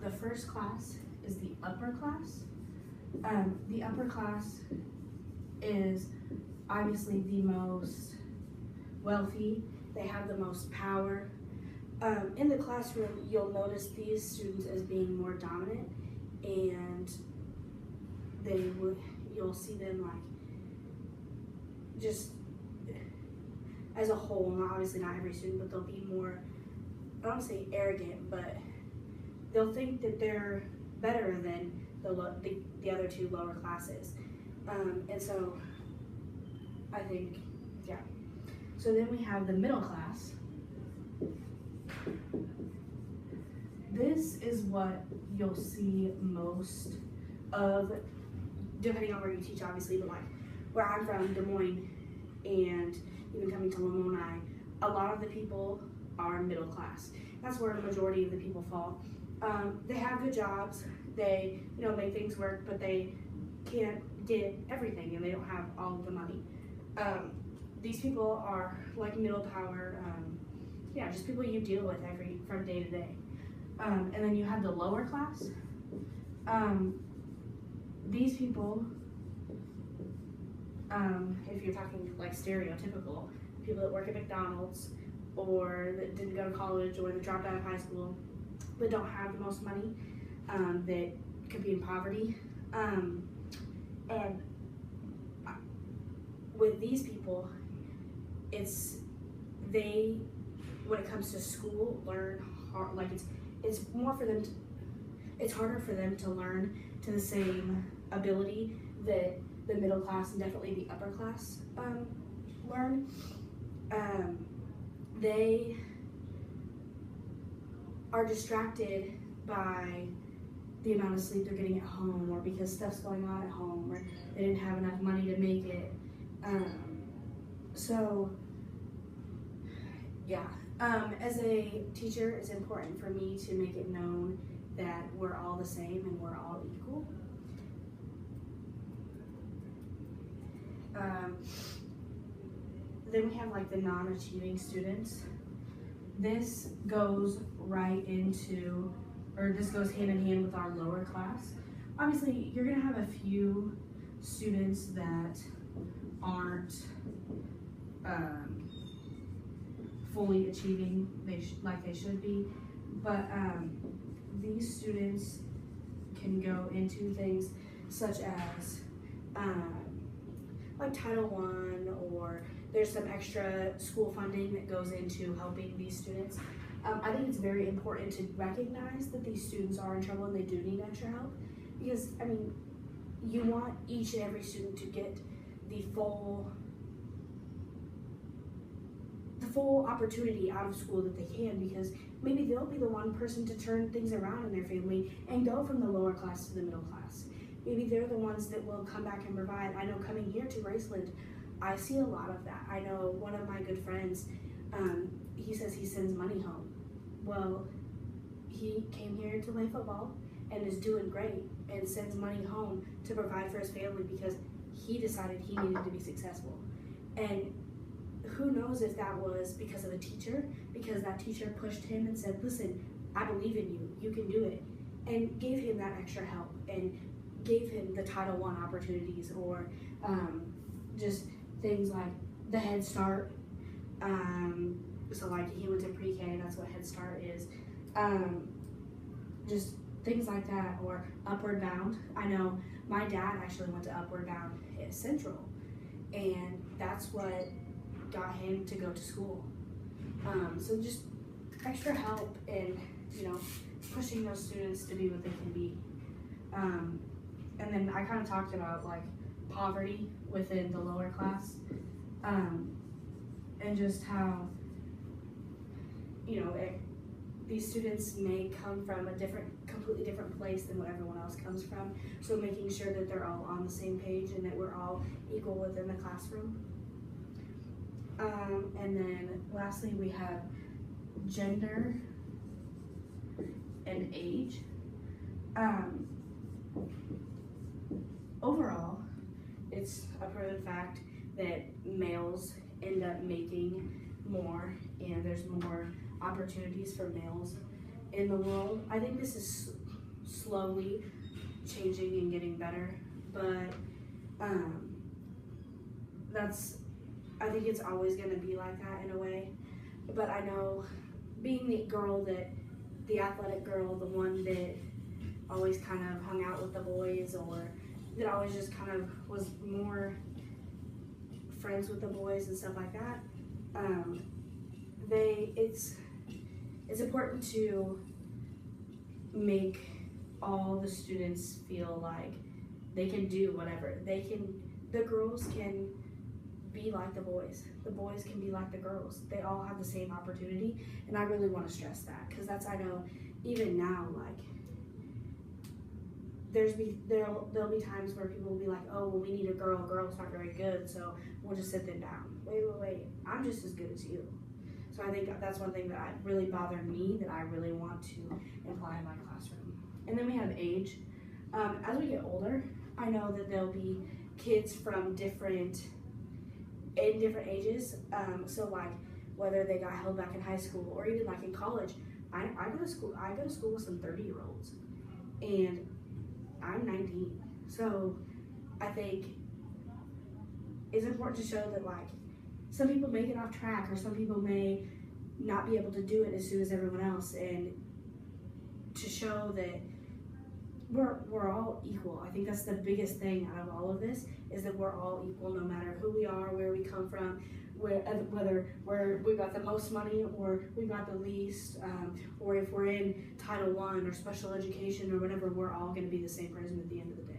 the first class is the upper class. The upper class is obviously the most wealthy. They have the most power. In the classroom, you'll notice these students as being more dominant, and you'll see them like just as a whole, obviously not every student, but they'll be more, I don't want to say arrogant, but they'll think that they're better than the other two lower classes. And so I think, yeah. So then we have the middle class. This is what you'll see most of, depending on where you teach, obviously, but like where I'm from, Des Moines, and even coming to Lamoni, a lot of the people are middle class. That's where the majority of the people fall. They have good jobs, they make things work, but they can't get everything, and they don't have all of the money. These people are like middle power, just people you deal with from day to day. And then you have the lower class. These people, if you're talking like stereotypical, people that work at McDonald's or that didn't go to college or that dropped out of high school, that don't have the most money, that could be in poverty. And with these people, when it comes to school, learn hard, like it's more for them, it's harder for them to learn to the same ability that the middle class and definitely the upper class learn. They are distracted by the amount of sleep they're getting at home, or because stuff's going on at home, or they didn't have enough money to make it. As a teacher, it's important for me to make it known that we're all the same and we're all equal. Then we have like the non-achieving students. This goes right into, or this goes hand in hand with our lower class. Obviously, you're gonna have a few students that aren't fully achieving like they should be, but these students can go into things such as like Title I, or there's some extra school funding that goes into helping these students. I think it's very important to recognize that these students are in trouble and they do need extra help, because I mean, you want each and every student to get the full opportunity out of school that they can, because maybe they'll be the one person to turn things around in their family and go from the lower class to the middle class. Maybe they're the ones that will come back and provide. I know coming here to Graceland, I see a lot of that. I know one of my good friends, he says he sends money home. Well, he came here to play football and is doing great and sends money home to provide for his family because he decided he needed to be successful. And who knows if that was because of a teacher, because that teacher pushed him and said, listen, I believe in you, you can do it, and gave him that extra help and gave him the Title I opportunities, or just things like the Head Start. So like he went to pre-K, that's what Head Start is. Just things like that, or Upward Bound. I know my dad actually went to Upward Bound at Central, and that's what got him to go to school. So just extra help and pushing those students to be what they can be. And then I kind of talked about like poverty within the lower class, and just how these students may come from a completely different place than what everyone else comes from. So making sure that they're all on the same page and that we're all equal within the classroom. And then lastly, we have gender and age. Overall, it's a proven fact that males end up making more, and there's more opportunities for males in the world. I think this is slowly changing and getting better, but I think it's always going to be like that in a way. But I know being the athletic girl, the one that always kind of hung out with the boys, or that always just kind of was more friends with the boys and stuff like that, it's important to make all the students feel like they can do whatever. The girls can be like the boys can be like the girls. They all have the same opportunity, and I really want to stress that, because I know even now, like, there'll be times where people will be like, oh, well, we need a girls aren't very good, so we'll just sit them down. Wait, I'm just as good as you. So I think that's one thing that really bothered me, that I really want to imply in my classroom. And then we have age. As we get older, I know that there'll be kids from different ages. So like, whether they got held back in high school or even like in college, I go to school with some 30-year-olds, and I'm 19. So I think it's important to show that, like, some people may get off track, or some people may not be able to do it as soon as everyone else, and to show that we're all equal. I think that's the biggest thing out of all of this, is that we're all equal, no matter who we are, where we come from, whether we got the most money or we got the least, or if we're in Title I or special education or whatever, we're all going to be the same person at the end of the day.